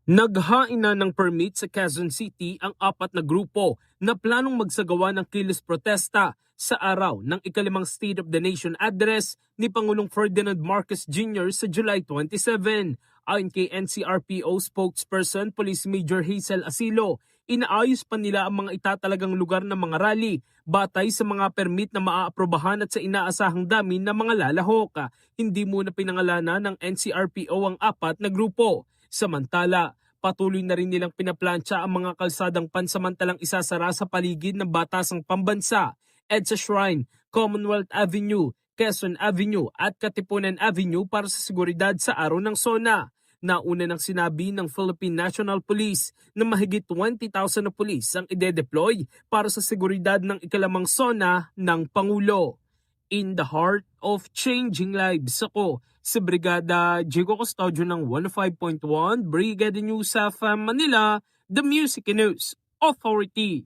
Naghain na ng permit sa Quezon City ang apat na grupo na planong magsagawa ng kilos protesta sa araw ng ikalimang State of the Nation address ni Pangulong Ferdinand Marcos Jr. sa July 27. Ayon kay NCRPO spokesperson Police Major Hazel Asilo, inaayos pa nila ang mga itatalagang lugar ng mga rally batay sa mga permit na maaaprobahan at sa inaasahang dami ng mga lalahok. Hindi muna pinangalanan ng NCRPO ang apat na grupo. Samantala, patuloy na rin nilang pinaplantsa ang mga kalsadang pansamantalang isasara sa paligid ng batasang pambansa, EDSA Shrine, Commonwealth Avenue, Quezon Avenue at Katipunan Avenue para sa seguridad sa araw ng SONA. Nauna nang sinabi ng Philippine National Police na mahigit 20,000 na pulis ang ide-deploy para sa seguridad ng ikalimang SONA ng Pangulo. In the heart of changing lives, ako si Brigada Jigo Custodio ng 105.1 Brigada News of Manila, the Music News Authority.